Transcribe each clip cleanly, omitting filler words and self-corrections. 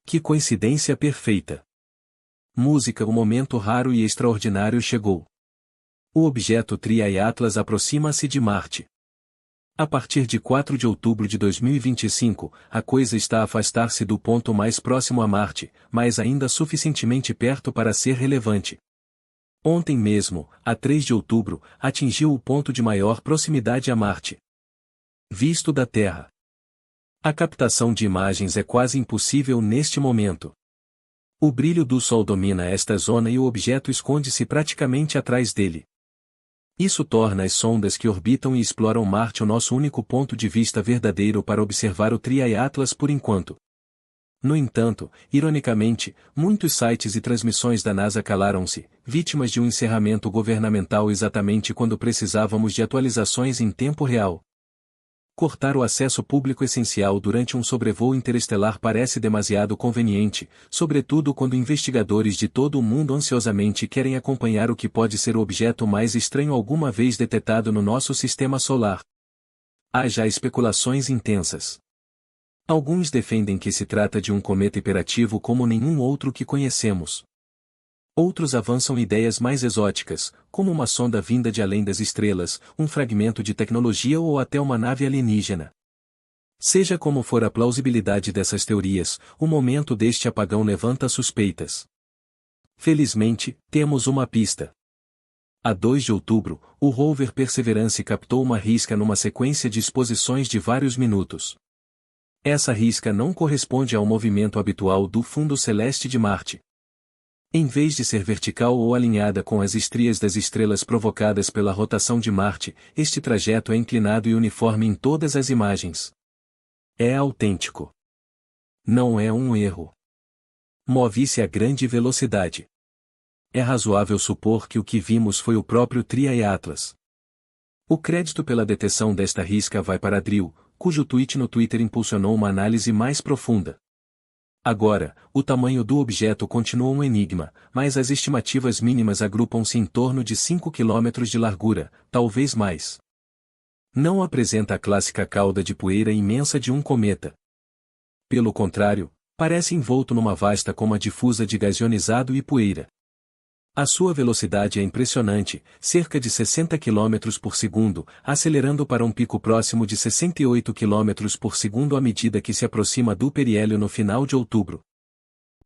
Que coincidência perfeita! Música. O momento raro e extraordinário chegou. O objeto Triae Atlas aproxima-se de Marte. A partir de 4 de outubro de 2025, a coisa está a afastar-se do ponto mais próximo a Marte, mas ainda suficientemente perto para ser relevante. Ontem mesmo, a 3 de outubro, atingiu o ponto de maior proximidade a Marte visto da Terra. A captação de imagens é quase impossível neste momento. O brilho do Sol domina esta zona e o objeto esconde-se praticamente atrás dele. Isso torna as sondas que orbitam e exploram Marte o nosso único ponto de vista verdadeiro para observar o Triae Atlas por enquanto. No entanto, ironicamente, muitos sites e transmissões da NASA calaram-se, vítimas de um encerramento governamental exatamente quando precisávamos de atualizações em tempo real. Cortar o acesso público essencial durante um sobrevoo interestelar parece demasiado conveniente, sobretudo quando investigadores de todo o mundo ansiosamente querem acompanhar o que pode ser o objeto mais estranho alguma vez detectado no nosso sistema solar. Há já especulações intensas. Alguns defendem que se trata de um cometa hiperativo como nenhum outro que conhecemos. Outros avançam ideias mais exóticas, como uma sonda vinda de além das estrelas, um fragmento de tecnologia ou até uma nave alienígena. Seja como for a plausibilidade dessas teorias, o momento deste apagão levanta suspeitas. Felizmente, temos uma pista. A 2 de outubro, o rover Perseverance captou uma risca numa sequência de exposições de vários minutos. Essa risca não corresponde ao movimento habitual do fundo celeste de Marte. Em vez de ser vertical ou alinhada com as estrias das estrelas provocadas pela rotação de Marte, este trajeto é inclinado e uniforme em todas as imagens. É autêntico. Não é um erro. Move-se a grande velocidade. É razoável supor que o que vimos foi o próprio Triae Atlas. O crédito pela detecção desta risca vai para Drill, cujo tweet no Twitter impulsionou uma análise mais profunda. Agora, o tamanho do objeto continua um enigma, mas as estimativas mínimas agrupam-se em torno de 5 km de largura, talvez mais. Não apresenta a clássica cauda de poeira imensa de um cometa. Pelo contrário, parece envolto numa vasta coma difusa de gás ionizado e poeira. A sua velocidade é impressionante, cerca de 60 km por segundo, acelerando para um pico próximo de 68 km por segundo à medida que se aproxima do periélio no final de outubro.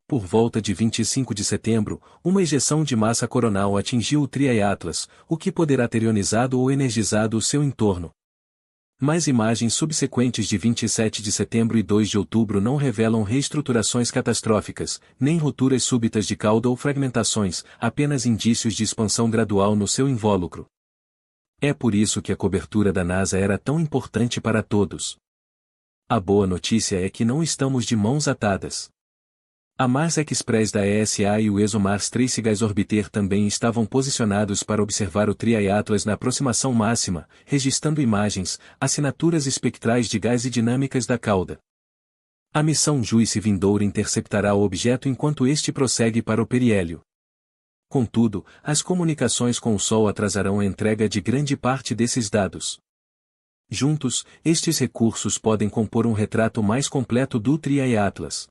Por volta de 25 de setembro, uma ejeção de massa coronal atingiu o Triae Atlas, o que poderá ter ionizado ou energizado o seu entorno. Mas imagens subsequentes de 27 de setembro e 2 de outubro não revelam reestruturações catastróficas, nem rupturas súbitas de cauda ou fragmentações, apenas indícios de expansão gradual no seu invólucro. É por isso que a cobertura da NASA era tão importante para todos. A boa notícia é que não estamos de mãos atadas. A Mars Express da ESA e o ExoMars Trace Gas Orbiter também estavam posicionados para observar o Triae Atlas na aproximação máxima, registrando imagens, assinaturas espectrais de gás e dinâmicas da cauda. A missão JUICE vindoura interceptará o objeto enquanto este prossegue para o periélio. Contudo, as comunicações com o Sol atrasarão a entrega de grande parte desses dados. Juntos, estes recursos podem compor um retrato mais completo do Triae Atlas.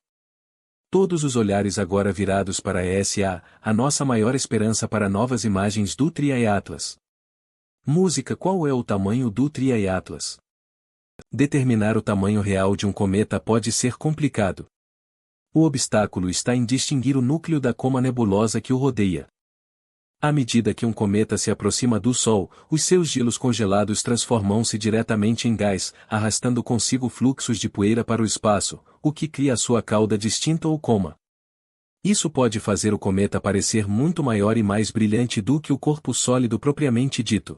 Todos os olhares agora virados para a ESA, a nossa maior esperança para novas imagens do Triae Atlas. Música. Qual é o tamanho do Triae Atlas? Determinar o tamanho real de um cometa pode ser complicado. O obstáculo está em distinguir o núcleo da coma nebulosa que o rodeia. À medida que um cometa se aproxima do Sol, os seus gelos congelados transformam-se diretamente em gás, arrastando consigo fluxos de poeira para o espaço, o que cria a sua cauda distinta ou coma. Isso pode fazer o cometa parecer muito maior e mais brilhante do que o corpo sólido propriamente dito.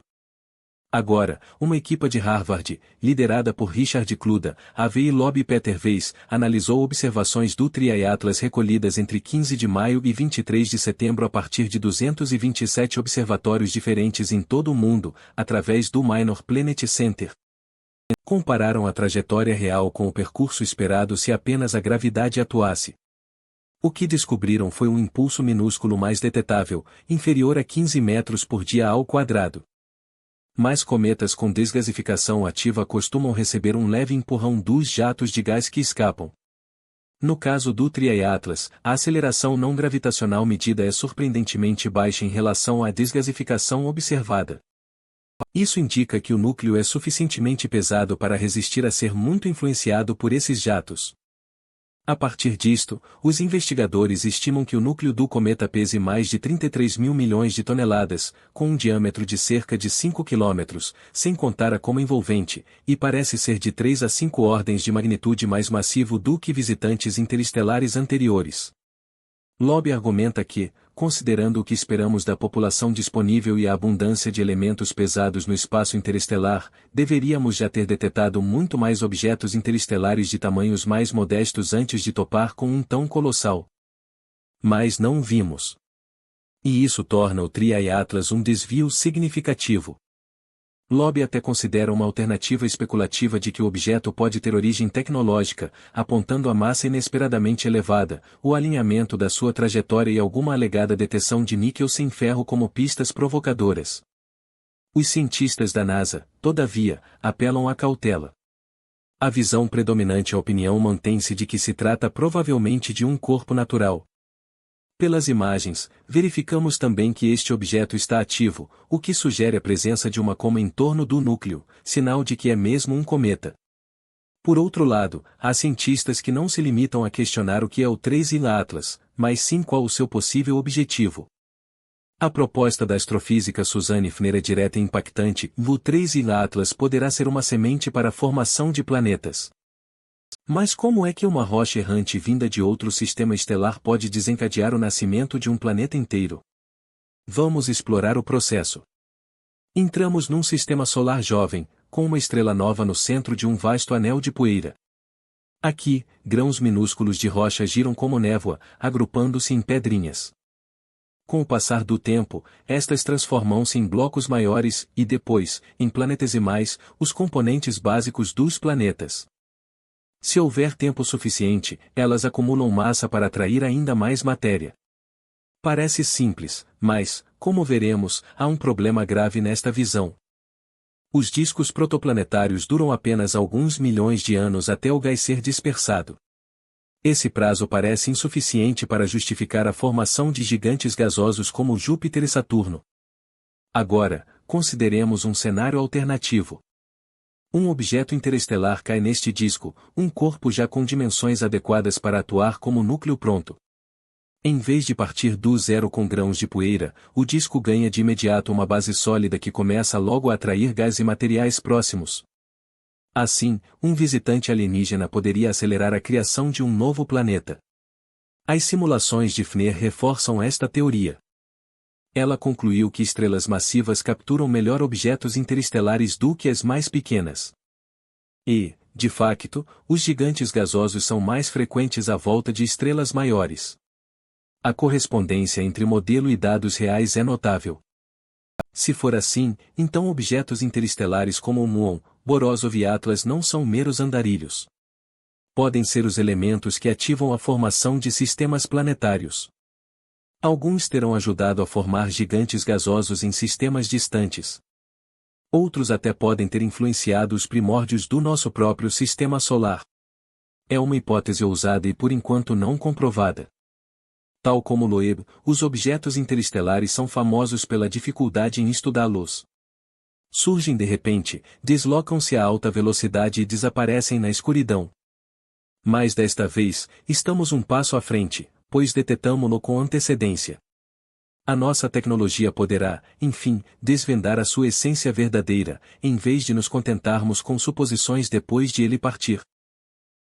Agora, uma equipe de Harvard, liderada por Richard Kluda, AV e Lobby Peter Weiss, analisou observações do Triae Atlas recolhidas entre 15 de maio e 23 de setembro a partir de 227 observatórios diferentes em todo o mundo, através do Minor Planet Center. Compararam a trajetória real com o percurso esperado se apenas a gravidade atuasse. O que descobriram foi um impulso minúsculo mais detetável, inferior a 15 metros por dia ao quadrado. Mas cometas com desgasificação ativa costumam receber um leve empurrão dos jatos de gás que escapam. No caso do Triae-Atlas, a aceleração não gravitacional medida é surpreendentemente baixa em relação à desgasificação observada. Isso indica que o núcleo é suficientemente pesado para resistir a ser muito influenciado por esses jatos. A partir disto, os investigadores estimam que o núcleo do cometa pese mais de 33 mil milhões de toneladas, com um diâmetro de cerca de 5 quilômetros, sem contar a coma envolvente, e parece ser de 3 a 5 ordens de magnitude mais massivo do que visitantes interestelares anteriores. Loeb argumenta que, considerando o que esperamos da população disponível e a abundância de elementos pesados no espaço interestelar, deveríamos já ter detectado muito mais objetos interestelares de tamanhos mais modestos antes de topar com um tão colossal. Mas não vimos. E isso torna o Triae-Atlas um desvio significativo. Loeb até considera uma alternativa especulativa de que o objeto pode ter origem tecnológica, apontando a massa inesperadamente elevada, o alinhamento da sua trajetória e alguma alegada detecção de níquel sem ferro como pistas provocadoras. Os cientistas da NASA, todavia, apelam à cautela. A visão predominante, a opinião mantém-se de que se trata provavelmente de um corpo natural. Pelas imagens, verificamos também que este objeto está ativo, o que sugere a presença de uma coma em torno do núcleo, sinal de que é mesmo um cometa. Por outro lado, há cientistas que não se limitam a questionar o que é o Triae-Atlas, mas sim qual o seu possível objetivo. A proposta da astrofísica Suzanne Fner é direta e impactante: o Triae-Atlas poderá ser uma semente para a formação de planetas. Mas como é que uma rocha errante vinda de outro sistema estelar pode desencadear o nascimento de um planeta inteiro? Vamos explorar o processo. Entramos num sistema solar jovem, com uma estrela nova no centro de um vasto anel de poeira. Aqui, grãos minúsculos de rocha giram como névoa, agrupando-se em pedrinhas. Com o passar do tempo, estas transformam-se em blocos maiores e depois, em planetesimais, os componentes básicos dos planetas. Se houver tempo suficiente, elas acumulam massa para atrair ainda mais matéria. Parece simples, mas, como veremos, há um problema grave nesta visão. Os discos protoplanetários duram apenas alguns milhões de anos até o gás ser dispersado. Esse prazo parece insuficiente para justificar a formação de gigantes gasosos como Júpiter e Saturno. Agora, consideremos um cenário alternativo. Um objeto interestelar cai neste disco, um corpo já com dimensões adequadas para atuar como núcleo pronto. Em vez de partir do zero com grãos de poeira, o disco ganha de imediato uma base sólida que começa logo a atrair gás e materiais próximos. Assim, um visitante alienígena poderia acelerar a criação de um novo planeta. As simulações de Fner reforçam esta teoria. Ela concluiu que estrelas massivas capturam melhor objetos interestelares do que as mais pequenas. E, de facto, os gigantes gasosos são mais frequentes à volta de estrelas maiores. A correspondência entre modelo e dados reais é notável. Se for assim, então objetos interestelares como o Muon, Borisov e Atlas não são meros andarilhos. Podem ser os elementos que ativam a formação de sistemas planetários. Alguns terão ajudado a formar gigantes gasosos em sistemas distantes. Outros até podem ter influenciado os primórdios do nosso próprio sistema solar. É uma hipótese ousada e por enquanto não comprovada. Tal como Loeb, os objetos interestelares são famosos pela dificuldade em estudá-los. Surgem de repente, deslocam-se a alta velocidade e desaparecem na escuridão. Mas desta vez, estamos um passo à frente, pois detectamo-lo com antecedência. A nossa tecnologia poderá, enfim, desvendar a sua essência verdadeira, em vez de nos contentarmos com suposições depois de ele partir.